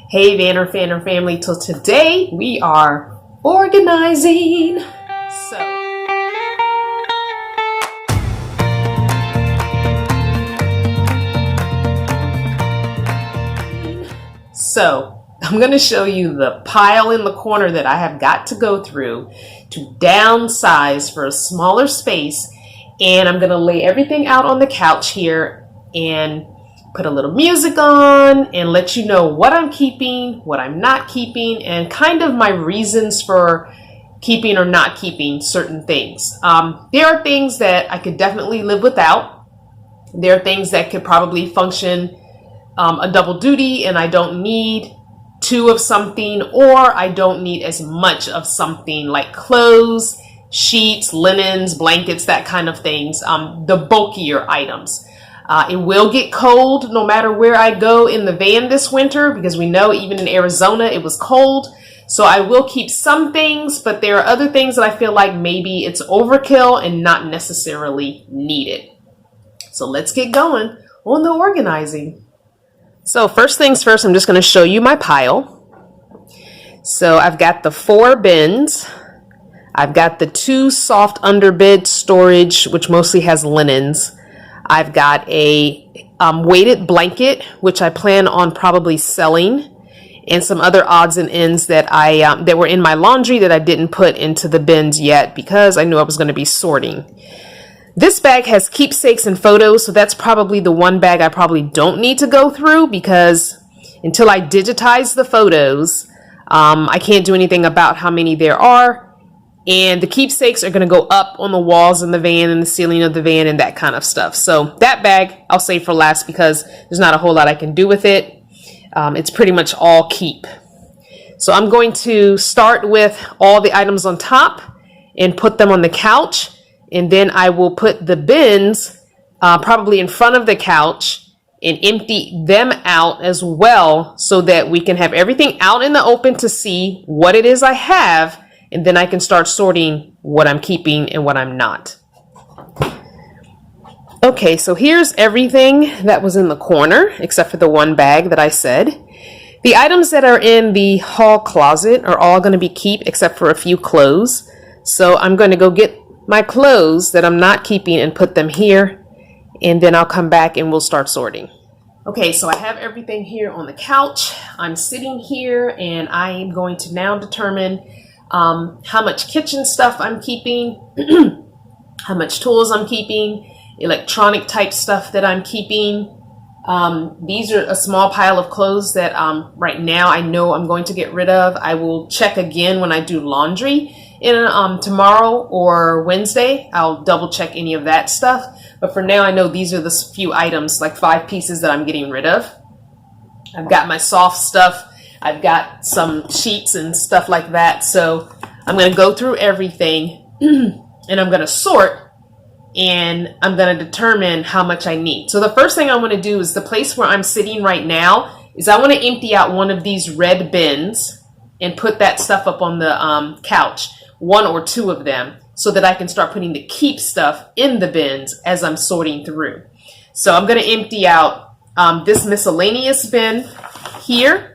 Hey Vanner family, till today we are organizing. So I'm going to show you the pile in the corner that I have got to go through to downsize for a smaller space, and I'm going to lay everything out on the couch here and put a little music on and let you know what I'm keeping, what I'm not keeping, and kind of my reasons for keeping or not keeping certain things. There are things that I could definitely live without. There are things that could probably function a double duty, and I don't need two of something, or I don't need as much of something, like clothes, sheets, linens, blankets, that kind of things, the bulkier items. It will get cold no matter where I go in the van this winter, because we know even in Arizona it was cold. So I will keep some things, but there are other things that I feel like maybe it's overkill and not necessarily needed. So let's get going on the organizing. So first things first, I'm just going to show you my pile. So I've got the 4 bins. I've got the 2 soft underbed storage, which mostly has linens. I've got a weighted blanket, which I plan on probably selling, and some other odds and ends that that were in my laundry that I didn't put into the bins yet because I knew I was going to be sorting. This bag has keepsakes and photos, so that's probably the one bag I probably don't need to go through, because until I digitize the photos, I can't do anything about how many there are. And the keepsakes are going to go up on the walls in the van and the ceiling of the van and that kind of stuff. So that bag I'll save for last because there's not a whole lot I can do with it. It's pretty much all keep. So I'm going to start with all the items on top and put them on the couch. And then I will put the bins probably in front of the couch and empty them out as well, so that we can have everything out in the open to see what it is I have. And then I can start sorting what I'm keeping and what I'm not. Okay, so here's everything that was in the corner, except for the one bag that I said. The items that are in the hall closet are all going to be keep, except for a few clothes. So I'm going to go get my clothes that I'm not keeping and put them here. And then I'll come back and we'll start sorting. Okay, so I have everything here on the couch. I'm sitting here and I am going to now determine how much kitchen stuff I'm keeping, how much tools I'm keeping, electronic type stuff that I'm keeping. These are a small pile of clothes that right now I know I'm going to get rid of. I will check again when I do laundry tomorrow or Wednesday. I'll double check any of that stuff. But for now, I know these are the few items, like 5 pieces, that I'm getting rid of. I've got my soft stuff. I've got some sheets and stuff like that. So I'm going to go through everything and I'm going to sort, and I'm going to determine how much I need. So the first thing I want to do is the place where I'm sitting right now is I want to empty out one of these red bins and put that stuff up on the couch, 1 or 2 of them, so that I can start putting the keep stuff in the bins as I'm sorting through. So I'm going to empty out this miscellaneous bin here.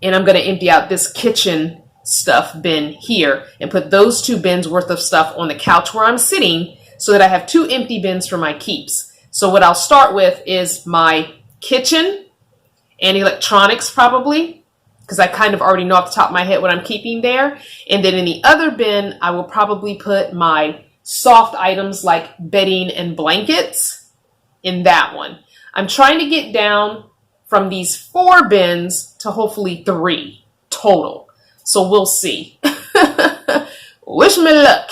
And I'm going to empty out this kitchen stuff bin here and put those 2 bins worth of stuff on the couch where I'm sitting, so that I have 2 empty bins for my keeps. So what I'll start with is my kitchen and electronics, probably, because I kind of already know off the top of my head what I'm keeping there. And then in the other bin, I will probably put my soft items like bedding and blankets in that one. I'm trying to get down from these 4 bins to hopefully 3 total. So we'll see. Wish me luck.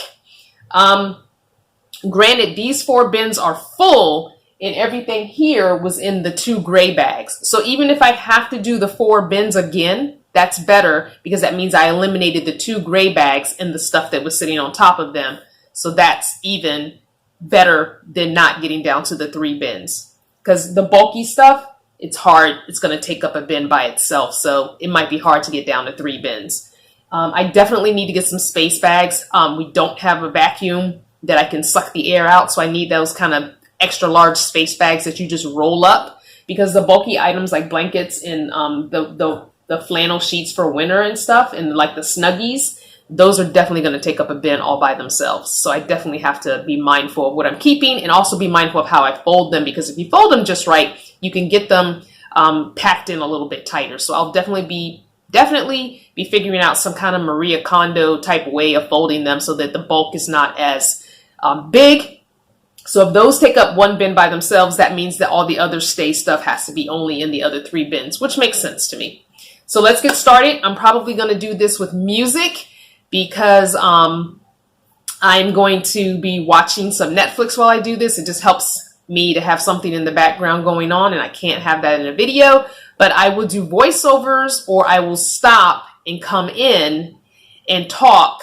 Granted, these 4 bins are full and everything here was in the 2 gray bags. So even if I have to do the 4 bins again, that's better, because that means I eliminated the 2 gray bags and the stuff that was sitting on top of them. So that's even better than not getting down to the 3 bins. Because the bulky stuff, it's hard. It's going to take up a bin by itself. So it might be hard to get down to 3 bins. I definitely need to get some space bags. We don't have a vacuum that I can suck the air out. So I need those kind of extra large space bags that you just roll up, because the bulky items like blankets and the flannel sheets for winter and stuff, and like the Snuggies, those are definitely going to take up a bin all by themselves. So I definitely have to be mindful of what I'm keeping, and also be mindful of how I fold them, because if you fold them just right, you can get them packed in a little bit tighter. So I'll definitely be figuring out some kind of Maria Kondo type way of folding them so that the bulk is not as big. So if those take up one bin by themselves, that means that all the other stay stuff has to be only in the other 3 bins, which makes sense to me. So let's get started. I'm probably going to do this with music, because I'm going to be watching some Netflix while I do this. It just helps me to have something in the background going on, and I can't have that in a video. But I will do voiceovers, or I will stop and come in and talk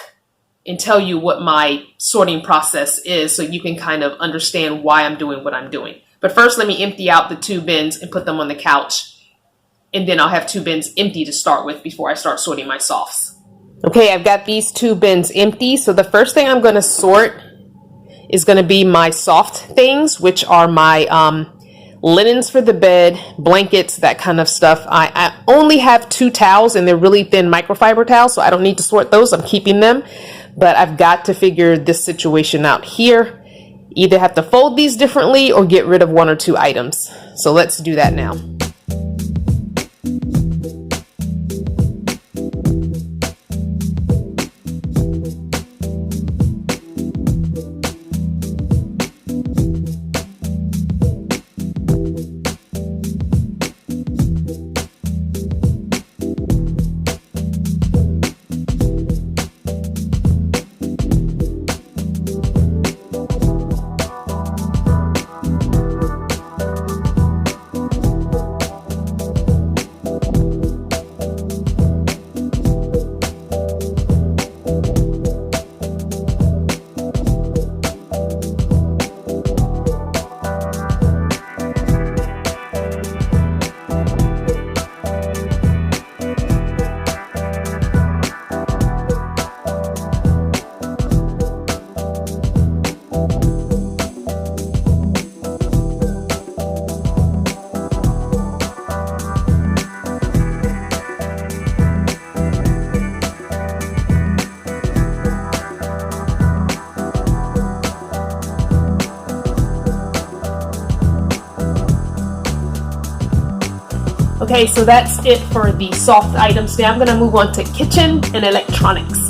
and tell you what my sorting process is, so you can kind of understand why I'm doing what I'm doing. But first, let me empty out the 2 bins and put them on the couch, and then I'll have 2 bins empty to start with before I start sorting my softs. Okay, I've got these 2 bins empty. So the first thing I'm going to sort is going to be my soft things, which are my linens for the bed, blankets, that kind of stuff. I only have 2 towels, and they're really thin microfiber towels, so I don't need to sort those. I'm keeping them. But I've got to figure this situation out here. Either have to fold these differently or get rid of 1 or 2 items. So let's do that now. Okay, so that's it for the soft items. Now I'm going to move on to kitchen and electronics.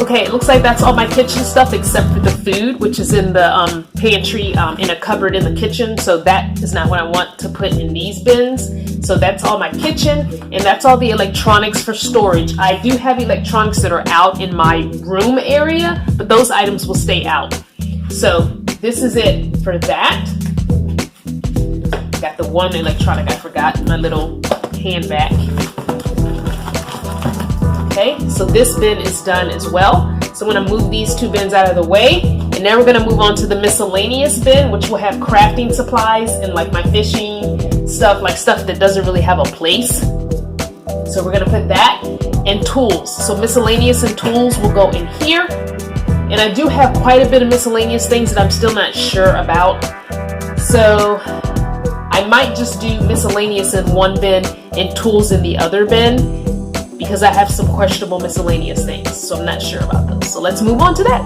Okay, it looks like that's all my kitchen stuff except for the food, which is in the pantry in a cupboard in the kitchen. So that is not what I want to put in these bins. So that's all my kitchen, and that's all the electronics for storage. I do have electronics that are out in my room area, but those items will stay out. So this is it for that. Got the one electronic I forgot, my little hand vac. Okay, so this bin is done as well. So I'm going to move these 2 bins out of the way, and now we're going to move on to the miscellaneous bin, which will have crafting supplies and like my fishing stuff, like stuff that doesn't really have a place. So we're going to put that, and tools. So miscellaneous and tools will go in here. And I do have quite a bit of miscellaneous things that I'm still not sure about. So I might just do miscellaneous in one bin and tools in the other bin, because I have some questionable miscellaneous things, so I'm not sure about those. So let's move on to that.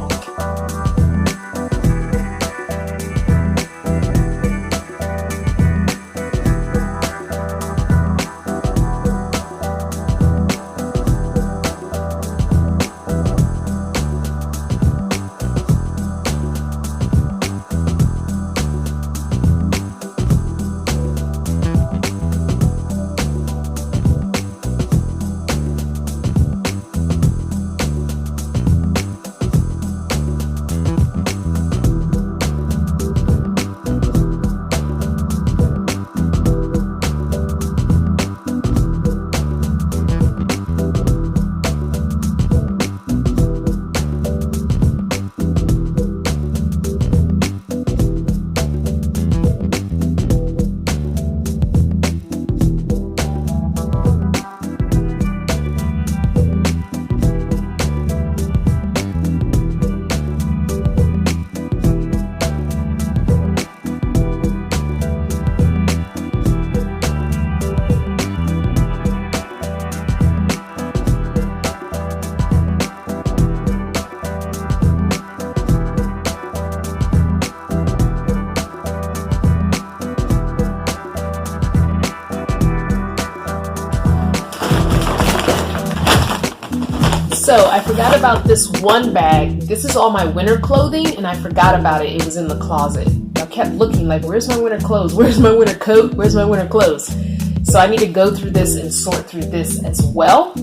So I forgot about this one bag. This is all my winter clothing, and I forgot about it. It was in the closet. I kept looking like, where's my winter clothes? Where's my winter coat? Where's my winter clothes? So I need to go through this and sort through this as well.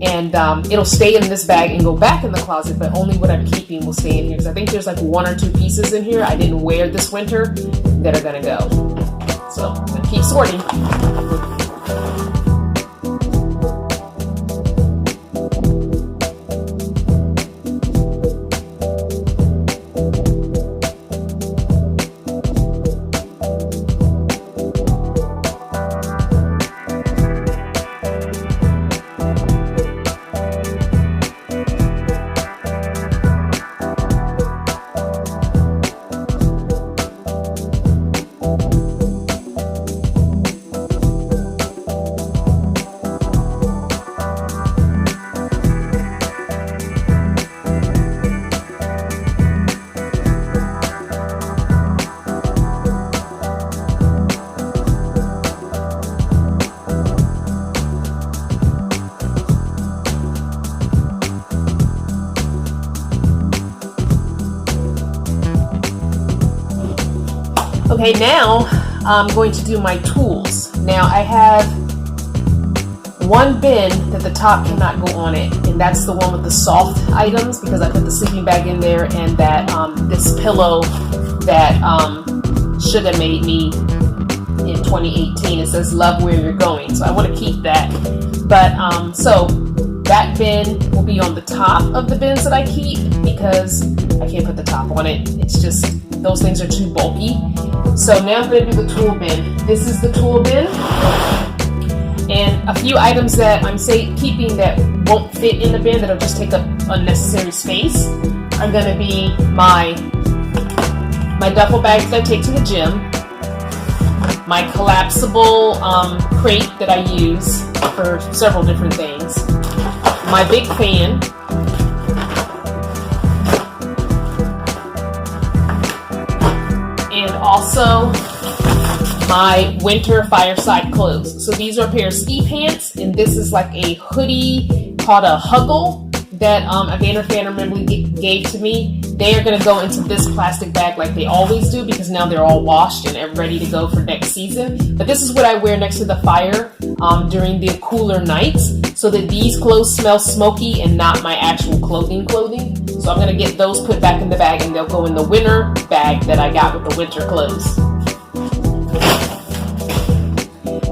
And it'll stay in this bag and go back in the closet, but only what I'm keeping will stay in here. Because I think there's like 1 or 2 pieces in here I didn't wear this winter that are gonna go. So I'm gonna keep sorting. Okay, now I'm going to do my tools. Now I have one bin that the top cannot go on it, and that's the one with the soft items, because I put the sleeping bag in there and that this pillow that should have made me in 2018. It says love where you're going, so I want to keep that. But so that bin will be on the top of the bins that I keep, because I can't put the top on it. It's just, those things are too bulky. So now I'm going to do the tool bin. This is the tool bin. And a few items that I'm keeping that won't fit in the bin, that'll just take up unnecessary space, are going to be my duffel bags that I take to the gym, my collapsible crate that I use for several different things, my big fan, and also my winter fireside clothes. So these are a pair of ski pants, and this is like a hoodie called a Huggle that a VanLife member gave to me. They are going to go into this plastic bag like they always do, because now they're all washed and ready to go for next season. But this is what I wear next to the fire during the cooler nights, so that these clothes smell smoky and not my actual clothing. So I'm going to get those put back in the bag, and they'll go in the winter bag that I got with the winter clothes.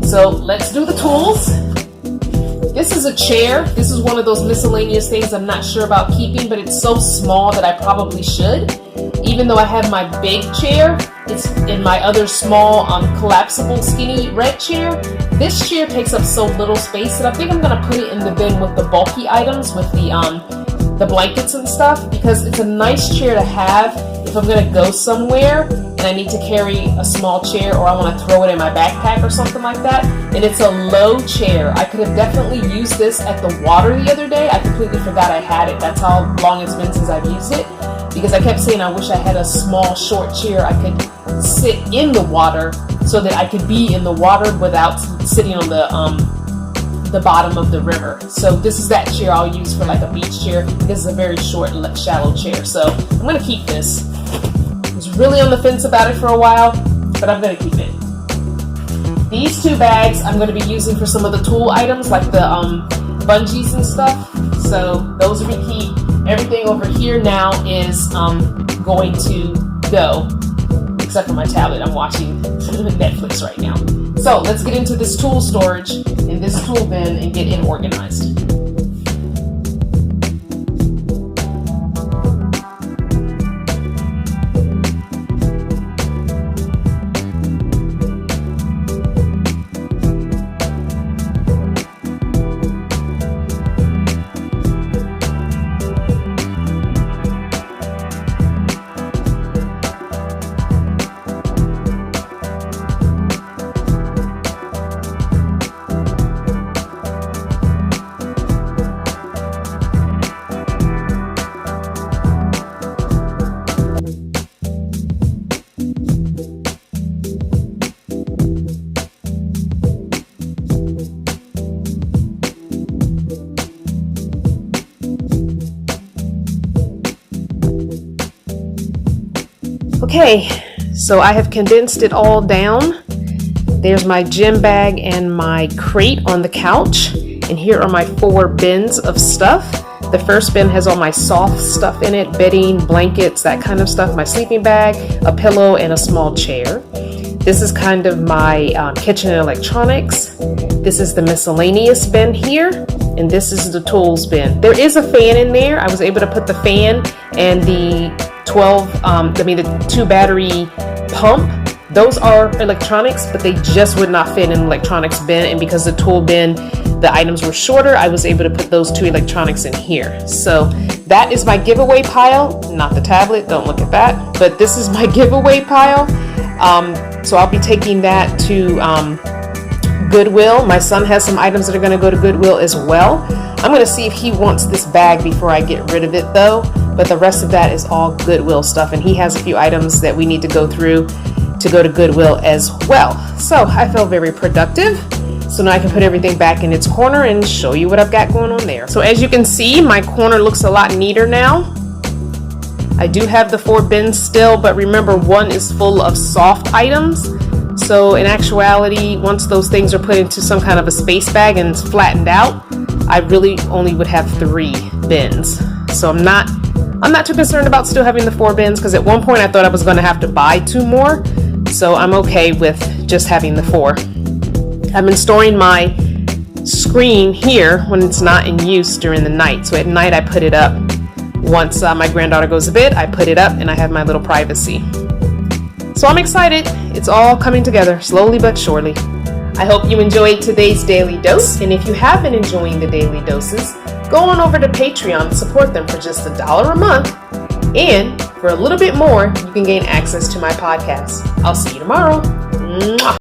So let's do the tools. This is a chair. This is one of those miscellaneous things I'm not sure about keeping, but it's so small that I probably should. Even though I have my big chair, it's in my other small collapsible skinny red chair. This chair takes up so little space that I think I'm going to put it in the bin with the bulky items, with the blankets and stuff, because it's a nice chair to have if I'm going to go somewhere and I need to carry a small chair, or I want to throw it in my backpack or something like that. And it's a low chair. I could have definitely used this at the water the other day. I completely forgot I had it. That's how long it's been since I've used it, because I kept saying I wish I had a small short chair I could sit in the water, so that I could be in the water without sitting on the bottom of the river. So this is that chair I'll use for like a beach chair. This is a very short, shallow chair, so I'm going to keep this. I was really on the fence about it for a while, but I'm going to keep it. These 2 bags I'm going to be using for some of the tool items, like the bungees and stuff. So those will be keep. Everything over here now is going to go, except for my tablet. I'm watching Netflix right now. So let's get into this tool storage in this tool bin and get it organized. Okay, so I have condensed it all down. There's my gym bag and my crate on the couch. And here are my 4 bins of stuff. The first bin has all my soft stuff in it, bedding, blankets, that kind of stuff, my sleeping bag, a pillow, and a small chair. This is kind of my kitchen and electronics. This is the miscellaneous bin here, and this is the tools bin. There is a fan in there. I was able to put the fan and the 2 battery pump. Those are electronics, but they just would not fit in the electronics bin, and because the tool bin, the items were shorter, I was able to put those 2 electronics in here. So that is my giveaway pile, not the tablet, don't look at that, but this is my giveaway pile. So I'll be taking that to Goodwill. My son has some items that are going to go to Goodwill as well. I'm going to see if he wants this bag before I get rid of it though, but the rest of that is all Goodwill stuff, and he has a few items that we need to go through to go to Goodwill as well. So I feel very productive. So now I can put everything back in its corner and show you what I've got going on there. So as you can see, my corner looks a lot neater now. I do have the 4 bins still, but remember, 1 is full of soft items. So in actuality, once those things are put into some kind of a space bag and it's flattened out, I really only would have 3 bins. So I'm not too concerned about still having the 4 bins, because at one point I thought I was going to have to buy 2 more. So I'm okay with just having the 4. I've been storing my screen here when it's not in use during the night. So at night I put it up. Once my granddaughter goes to bed, I put it up and I have my little privacy. So I'm excited. It's all coming together slowly but surely. I hope you enjoyed today's daily dose. And if you have been enjoying the daily doses, go on over to Patreon and support them for just $1 a month. And for a little bit more, you can gain access to my podcast. I'll see you tomorrow. Mwah.